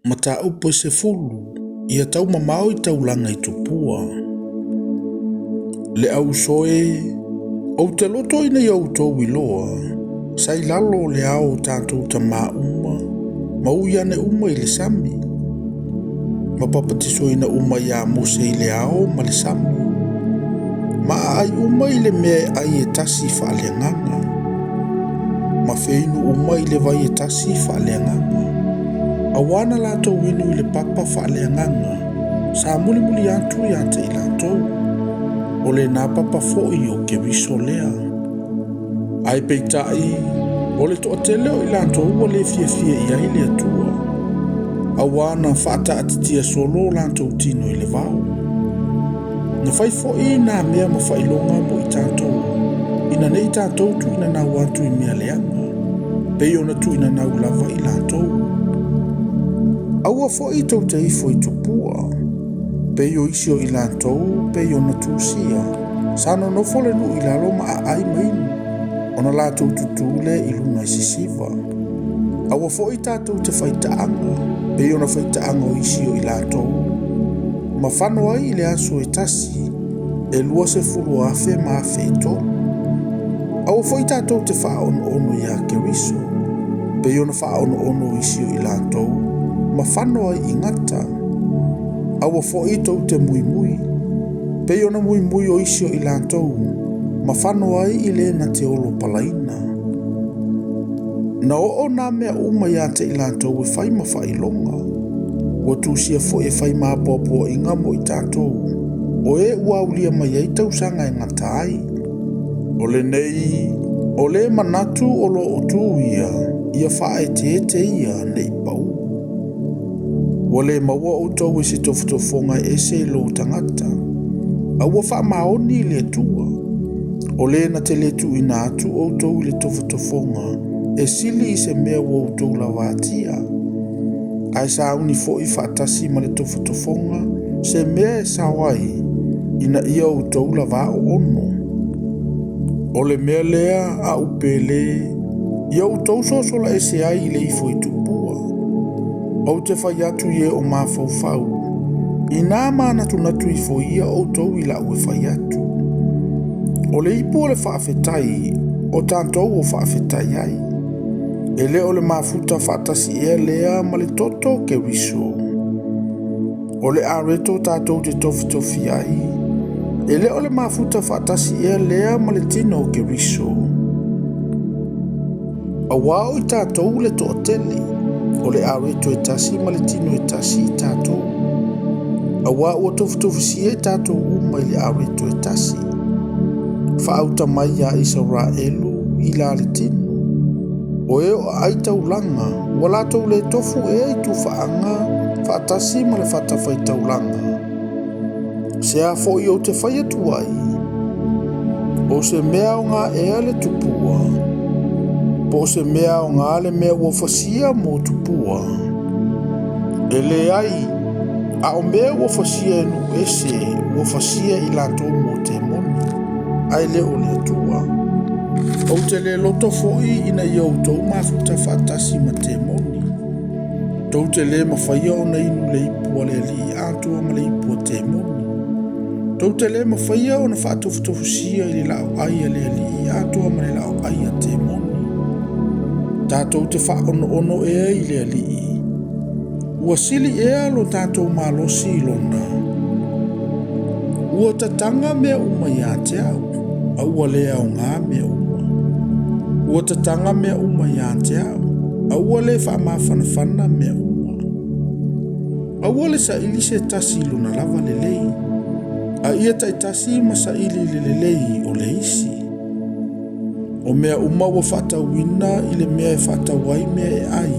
Mata upo se fulu, ia tau mamao I taulanga I tupua. Le au soe, au te loto ina I au tau iloa, sai lalo le au tātou ta mauma, mau iane uma I le sami. Mapapatiso ina uma ia mose I le au ma le sami. Ma ai uma I le mea ai e tasi whaaleanganga. Ma feinu uma I le vai e tasi whaaleanganga. Awana lato winu I le papa whaaleanganga. Sa muli muli atu I ate I lato. O le nā papa fo'i o ke wiso lea. Ai peitai, o le toa te leo I lato ua le fia fia I ai le atua. Awana whata atitia solo lato tino I le vau. Na whai fo'i nā mea ma whailonga mo I tātou. Ina nei tātou tu ina nau atu I mea leanga. Pei ona tu ina nau lava I latou. Aua fo'i tau te ifo I tupua. Pei o isi o I latou, pei ona tūsia. Sano no fole nu I lalo ma a ai mainu. Ona latou tutule I luna I sisiva. Aua fo'i tātou te whaitaanga. Pei ona whaitaanga o isi o I latou. Ma whano ai I le aso e tasi. E lua se furu afe ma afe I tonu. Aua fo'i tātou te wha ono I a keriso. Pei ona wha ono isi o I latou. Ma whano ai I ngata. Aua fo'i tau te mui mui. Pei ona mui mui o isi o I latou. Ma whano ai I le na te olo palaina. Na o nā mea uma ia te I latou e whai ma whai longa. Ua tūsia fo'i e whai mā pōpō I ngamo I tātou. O e ua ulia mai ai tau sanga e ngata ai. O le nei, o le manatu o lo o tū ia whae te ia nei pau. Wale maua o tau e se tofutofonga e se lo tangata. Aua wha maoni le tua. O le na te le tu ina atu o tau le tofutofonga e sili I se mea o tau la watia. Ai sa uni fo I whaatasi ma le tofutofonga se mea e sawai ina ia o tau la wa o ono. O le mea lea a upele ia o tau sosola e se ai le ifo I tupua. O te whai atu ie o mawhau. I nā mānatu natu I fo ia o tau I lau e whai atu. O le ipu o le whaafetai, o tātou o whaafetai ai. E le o le mafuta whaatasi ea lea ma le toto ke wiso. O le areto tātou te tofi ai. E le o le mafuta whaatasi ea lea ma le tino ke wiso. A wao I tātou le tootele. O le areto e tasi ma le tino e tasi I tātou. A wao o tofi e tātou uma I le areto e tasi. Whaauta mai a Israelu I la le tino. O e o ai taulanga, wala tau le tofu e ai tu whaanga, whaatasi ma le whatawhai taulanga. Se a fo I o te whai atu ai. O se mea o ngā ea le tupua. Po se mea o ngā le mea ua whasia mo tupua. E le ai, a o mea ua whasia enu ese, ua whasia I lato mo te moni. Ai le o le atua. O te le loto fo'i ina ia o tau mafuta whaatasi ma te moni. Tau te le mawhaia o na inu le ipua le li atua ma le ipua te moni. Tau te le mawhaia o na whaatofutofusia I le lau aia le li atua ma le lau aia te moni. Tātou te whaono ea I le li. Ua sili ea lo tātou malosi lona. Ua tatanga mea uma ia te au. Aua lea o ngā mea uma. Ua tatanga mea uma ia te au. Aua le whaamawhanawhana mea uma. Aua le sa ili se tasi luna lava le lei. A ia tai tasi ma sa ili le lei o le isi. O mea uma ua whaatawina I le mea e whaatawai mea e ai.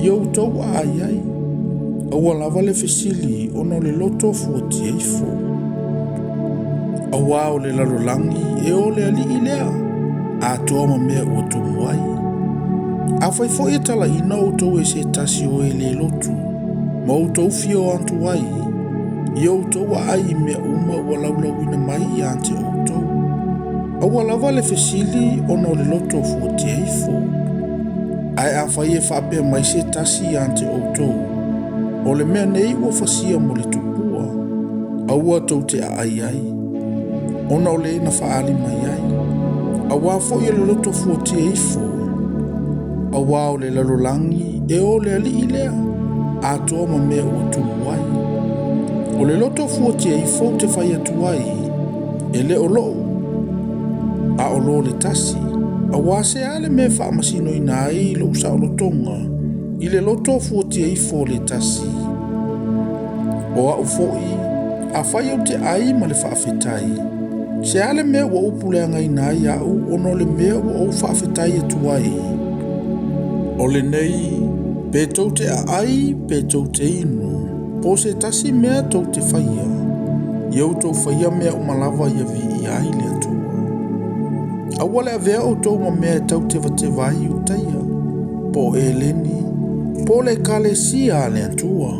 Ia utau a ai. Aua lava le fesili ono le loto fuati eifo. Aua o le larolangi e o le ali I lea. A toa ma mea ua tumu ai. A whaifo e tala ina o tau e se tasi o e le lotu. Ma o tau fio antu ai. Ia o tau a ai mea uma ua laulawina mai I ante o tau. Aua lava le fesili ono le loto fuati eifo. Ai a whai e whapea mai se tasi ante o tau. O le mea nei ua fasia mo le tupua, aua tau te ai ai. Ona o le na faali mai ai. Awa fo i le loto fuatia ifo. Awa o le lalolangi e o le ali ilea. Atoa ma mea ua tumuai. O le loto fuatia ifo te fai atuai. E le o loo. A o lo le tasi. Awa se ale me wha masino ina ai lo usa o lotonga. I le loto fuatia ifo le tasi. O a ufoi. A fai o te ai ma le whaafetai. Se ale mea ua upuleanga ina ai au ono le mea ua o whaafetai atuai. O le nei, pe tau te ai, pe tau te inu. Po se tasi mea tau te whaia. Iau tau whaia mea umalawa ia vi i ai le atua. Awale a vea o tau ma mea tau te vai o taia. Po e leni, po le kale sia le atua.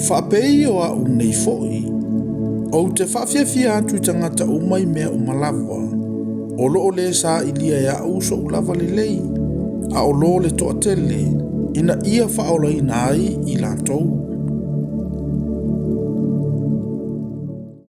Whapei o a unei foi. O te whawhiawhia atu i tangata umai mea umalawa. O loo le sa ilia ya uso ulava le lei. A o lo le toa tele. Ina ia whaola ina ai i la tau.